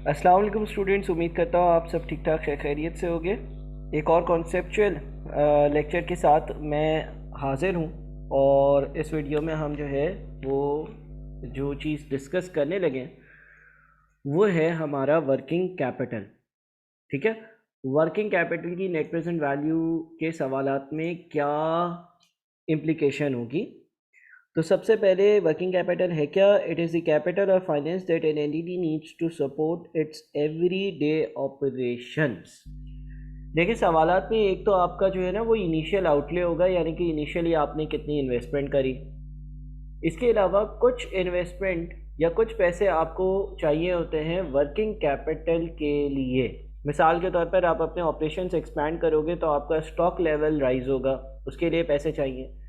अस्सलाम वालेकुम स्टूडेंट्स, उम्मीद करता हूँ आप सब ठीक ठाक खैरियत से होंगे। एक और कॉन्सेप्चुअल लेक्चर के साथ मैं हाज़िर हूँ और इस वीडियो में हम जो है वो जो चीज़ डिस्कस करने लगे हैं वो है हमारा वर्किंग कैपिटल। ठीक है, वर्किंग कैपिटल की नेट प्रेजेंट वैल्यू के सवालात में क्या इम्प्लीकेशन होगी। तो सबसे पहले वर्किंग कैपिटल है क्या? इट इज़ द कैपिटल और finance that an entity needs to support its every day operations. देखिए सवालात में एक तो आपका जो है ना वो इनिशियल आउटले होगा, यानी कि इनिशियली आपने कितनी इन्वेस्टमेंट करी। इसके अलावा कुछ इन्वेस्टमेंट या कुछ पैसे आपको चाहिए होते हैं वर्किंग कैपिटल के लिए। मिसाल के तौर पर आप अपने ऑपरेशंस एक्सपैंड करोगे तो आपका स्टॉक लेवल राइज होगा, उसके लिए पैसे चाहिए।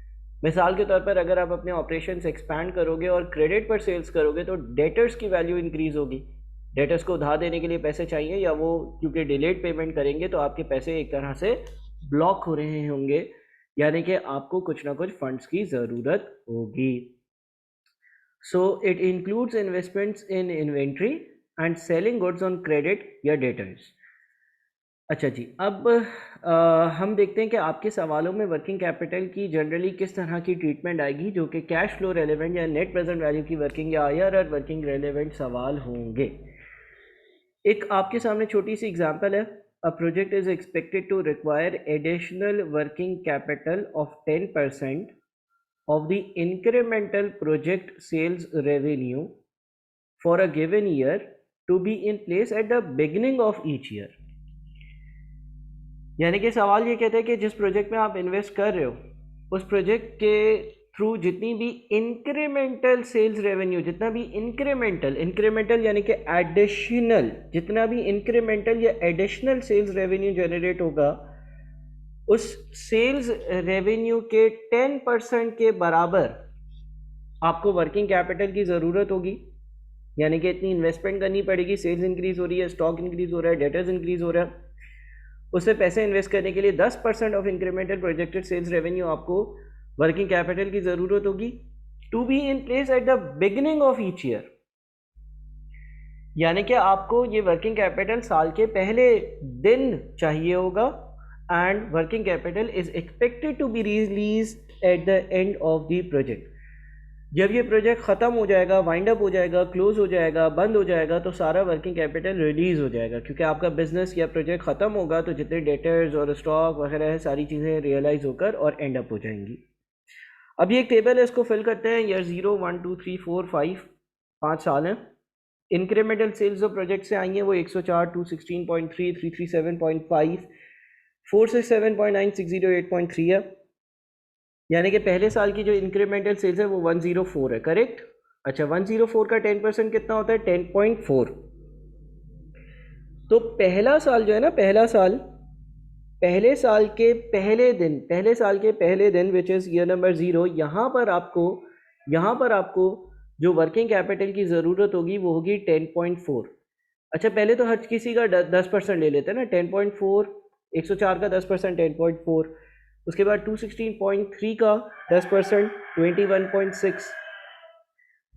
मिसाल के तौर पर अगर आप अपने ऑपरेशंस एक्सपैंड करोगे और क्रेडिट पर सेल्स करोगे तो डेटर्स की वैल्यू इंक्रीज होगी। डेटर्स को उधार देने के लिए पैसे चाहिए, या वो क्योंकि डिलेड पेमेंट करेंगे तो आपके पैसे एक तरह से ब्लॉक हो रहे होंगे, यानी कि आपको कुछ ना कुछ फंड्स की ज़रूरत होगी। So it includes investments in inventory and selling goods on credit या डेटर्स। अच्छा जी, अब हम देखते हैं कि आपके सवालों में वर्किंग कैपिटल की जनरली किस तरह की ट्रीटमेंट आएगी, जो कि कैश फ्लो रेलेवेंट या नेट प्रेजेंट वैल्यू की वर्किंग या आईआरआर वर्किंग रेलेवेंट सवाल होंगे। एक आपके सामने छोटी सी एग्जांपल है। A project is expected to require additional working capital of 10% of the incremental project sales revenue for a given year to be in place at the beginning of each year। यानी कि सवाल ये कहता है कि जिस project में आप इन्वेस्ट कर रहे हो उस प्रोजेक्ट के थ्रू जितनी भी इंक्रीमेंटल सेल्स रेवेन्यू, जितना भी इंक्रीमेंटल यानी कि एडिशनल, जितना भी इंक्रीमेंटल या एडिशनल सेल्स रेवेन्यू जनरेट होगा उस सेल्स रेवेन्यू के 10% के बराबर आपको वर्किंग कैपिटल की ज़रूरत होगी। यानी कि इतनी इन्वेस्टमेंट करनी पड़ेगी, सेल्स इंक्रीज हो रही है, स्टॉक इंक्रीज हो रहा है, डेटर्स इंक्रीज हो रहा है, उससे पैसे इन्वेस्ट करने के लिए 10% of incremental projected sales revenue आपको वर्किंग कैपिटल की ज़रूरत होगी to be in place at the beginning of each year. यानी कि आपको ये वर्किंग कैपिटल साल के पहले दिन चाहिए होगा and working capital is expected to be release at the end of the project. जब ये प्रोजेक्ट ख़त्म हो जाएगा, वाइंड अप हो जाएगा, क्लोज हो जाएगा, बंद हो जाएगा, तो सारा वर्किंग कैपिटल रिलीज़ हो जाएगा, क्योंकि आपका बिजनेस या प्रोजेक्ट ख़त्म होगा तो जितने डेटर्स और स्टॉक वगैरह है सारी चीज़ें रियलाइज़ होकर और एंड अप हो जाएंगी। अब ये एक टेबल है, इसको फिल करते हैं। ईयर 0, 1, 2, 3, 4, 5 5 साल हैं। इंक्रीमेंटल सेल्स जो प्रोजेक्ट से आई हैं वो 104, 216.3, 337.5, 467.9, 608.3 है। यानी कि पहले साल की जो इंक्रीमेंटल सेल्स है वो 104 है, करेक्ट। अच्छा, 104 का 10% कितना होता है? 10.4। तो पहला साल जो है ना, पहले साल के पहले दिन विच इज़ ईयर नंबर 0, यहाँ पर आपको जो वर्किंग कैपिटल की ज़रूरत होगी वो होगी 10.4। अच्छा, पहले तो हर किसी का 10% ले लेते हैं ना। 10.4, 104 का 10% 10.4, उसके बाद 216.3 का 10% 21.6,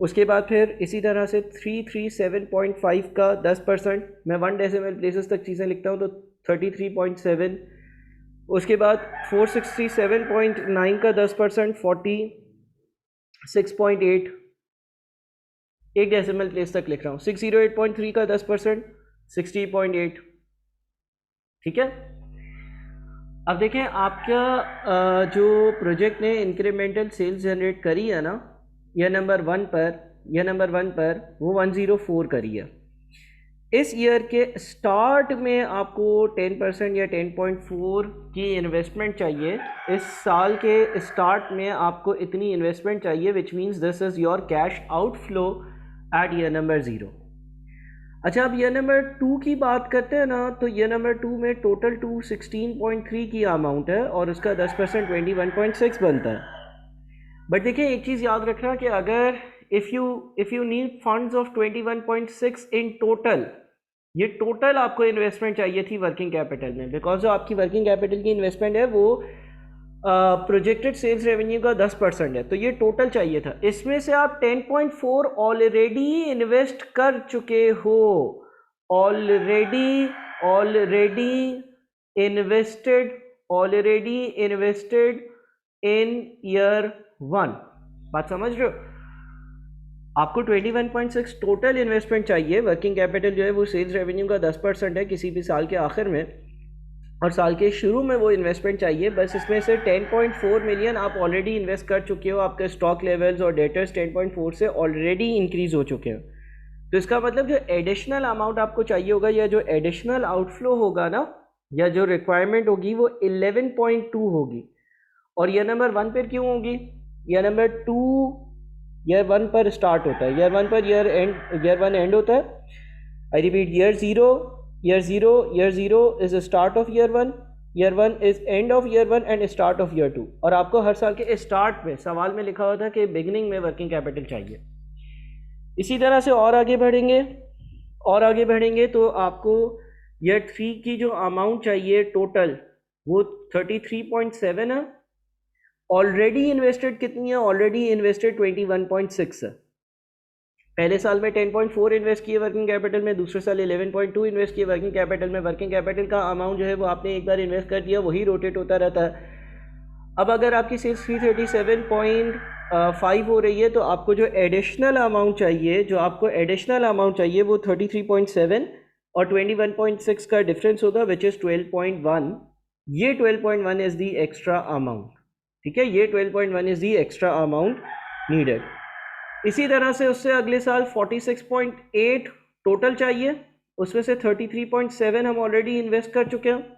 उसके बाद फिर इसी तरह से 337.5 का 10%, मैं 1 डेसिमल प्लेसेस तक चीज़ें लिखता हूँ तो 33.7, उसके बाद 467.9 का 10% 46.8, एक डेसिमल प्लेस तक लिख रहा हूँ। 608.3 का 10% 60.8। ठीक है, अब देखें आपका जो प्रोजेक्ट ने इंक्रीमेंटल सेल्स जनरेट करी है ना, ईयर नंबर वन पर वो 104 करी है। इस ईयर के स्टार्ट में आपको 10% या 10.4 की इन्वेस्टमेंट चाहिए। इस साल के स्टार्ट में आपको इतनी इन्वेस्टमेंट चाहिए, which means this is your cash outflow at year number 0। अच्छा, अब ईयर नंबर 2 की बात करते हैं ना, तो ईयर नंबर 2 में टोटल 216.3 की अमाउंट है और उसका 10% 21.6 बनता है। बट देखिए एक चीज़ याद रखना कि अगर if you need funds of 21.6 in total, ये टोटल आपको इन्वेस्टमेंट चाहिए थी वर्किंग कैपिटल में, बिकॉज जो आपकी वर्किंग कैपिटल की इन्वेस्टमेंट है वो प्रोजेक्टेड सेल्स रेवेन्यू का 10% है, तो ये टोटल चाहिए था। इसमें से आप 10.4 ऑलरेडी इन्वेस्ट कर चुके हो, ऑलरेडी इन्वेस्टेड इन ईयर 1। बात समझ रहे हो? आपको 21.6 टोटल इन्वेस्टमेंट चाहिए। वर्किंग कैपिटल जो है वो सेल्स रेवेन्यू का 10% है किसी भी साल के आखिर में, और साल के शुरू में वो इन्वेस्टमेंट चाहिए। बस इसमें से 10.4 मिलियन आप ऑलरेडी इन्वेस्ट कर चुके हो। आपके स्टॉक लेवल्स और डेटर्स 10.4 से ऑलरेडी इंक्रीज हो चुके हैं। तो इसका मतलब जो एडिशनल अमाउंट आपको चाहिए होगा, या जो एडिशनल आउटफ्लो होगा ना, या जो रिक्वायरमेंट होगी, वो 11.2 होगी। और ईयर नंबर 1 पर क्यों होगी? ईयर नंबर 2 ईयर 1 पर स्टार्ट होता है। ईयर 1 पर ईयर 1 एंड होता है। I repeat, year zero is start of year 1, year 1 is end of year 1 and start of year 2। और आपको हर साल के स्टार्ट में सवाल में लिखा हुआ था कि बिगिनिंग में वर्किंग कैपिटल चाहिए। इसी तरह से और आगे बढ़ेंगे तो आपको ईयर 3 की जो अमाउंट चाहिए टोटल, वो 33.7 है। ऑलरेडी इन्वेस्टेड कितनी है? ऑलरेडी इन्वेस्टेड 21.6 है। पहले साल में 10.4 इन्वेस्ट किए वर्किंग कैपिटल में, दूसरे साल 11.2 इन्वेस्ट किए वर्किंग कैपिटल में। वर्किंग कैपिटल का अमाउंट जो है वो आपने एक बार इन्वेस्ट कर दिया, वही रोटेट होता रहता है। अब अगर आपकी सेल्स 337.5 हो रही है, तो आपको जो एडिशनल अमाउंट चाहिए वो 33.7 और 21.6 का डिफरेंस होगा, विच इज़ 12.1। ये 12.1 इज़ दी एक्स्ट्रा अमाउंट। ठीक है, ये 12.1 is the extra amount needed. इसी तरह से उससे अगले साल 46.8 टोटल चाहिए, उसमें से 33.7 हम ऑलरेडी इन्वेस्ट कर चुके हैं।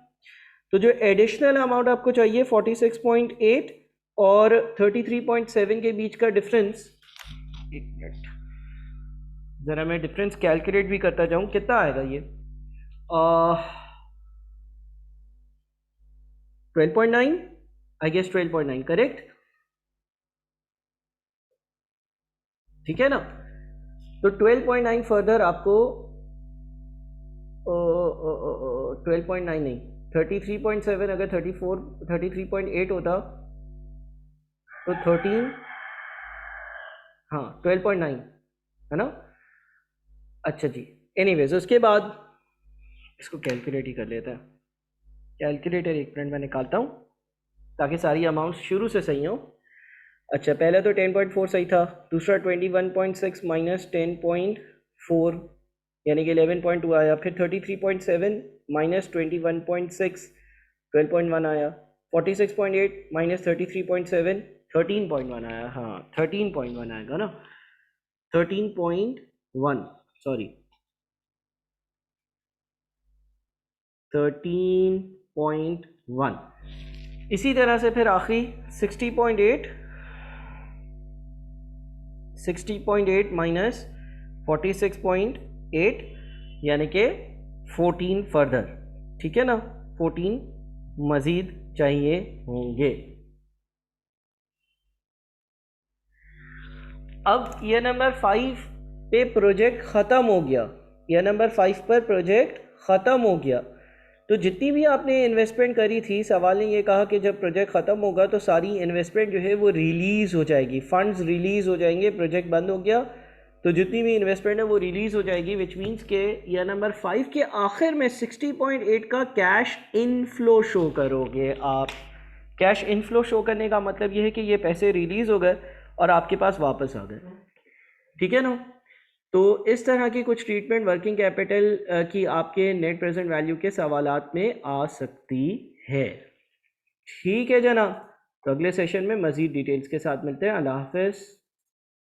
तो जो एडिशनल अमाउंट आपको चाहिए 46.8 और 33.7 के बीच का डिफरेंस, एक मिनट ज़रा मैं डिफरेंस कैलकुलेट भी करता जाऊं, कितना आएगा ये? 12.9, आई गेस 12.9 करेक्ट। ठीक है ना? तो 12.9 फर्दर आपको 12.9 नहीं, 33.7 अगर 33.8 होता तो 13, हाँ 12.9 है ना? अच्छा जी, एनीवेज उसके बाद इसको कैलकुलेट ही कर लेते हैं। कैलकुलेटर एक मिनट मैं निकालता हूँ ताकि सारी अमाउंट्स शुरू से सही हो। अच्छा, पहले तो 10.4 सही था, दूसरा 21.6 माइनस 10.4 यानी कि 11.2 आया, फिर 33.7 माइनस 21.6 12.1 आया, 46.8 माइनस 33.7 13.1 आया। हाँ 13.1 आएगा ना, 13.1 सॉरी 13.1। इसी तरह से फिर आखिरी 60.8 माइनस 46.8 यानी कि 14 फर्दर। ठीक है ना, 14 मज़ीद चाहिए होंगे। अब ईयर नंबर 5 पे प्रोजेक्ट ख़त्म हो गया। ईयर नंबर 5 पर प्रोजेक्ट ख़त्म हो गया, तो जितनी भी आपने इन्वेस्टमेंट करी थी, सवाल ने ये कहा कि जब प्रोजेक्ट ख़त्म होगा तो सारी इन्वेस्टमेंट जो है वो रिलीज़ हो जाएगी, फंड्स रिलीज़ हो जाएंगे। प्रोजेक्ट बंद हो गया तो जितनी भी इन्वेस्टमेंट है वो रिलीज़ हो जाएगी, विच मीन्स के ईयर नंबर 5 के आखिर में 60.8 का कैश इनफ्लो शो करोगे आप। कैश इनफ्लो शो करने का मतलब ये है कि ये पैसे रिलीज़ हो गए और आपके पास वापस आ गए। ठीक है ना? तो इस तरह की कुछ ट्रीटमेंट वर्किंग कैपिटल की आपके नेट प्रेजेंट वैल्यू के सवालात में आ सकती है। ठीक है जनाब, तो अगले सेशन में मज़ीद डिटेल्स के साथ मिलते हैं। अल्लाह हाफ़िज़।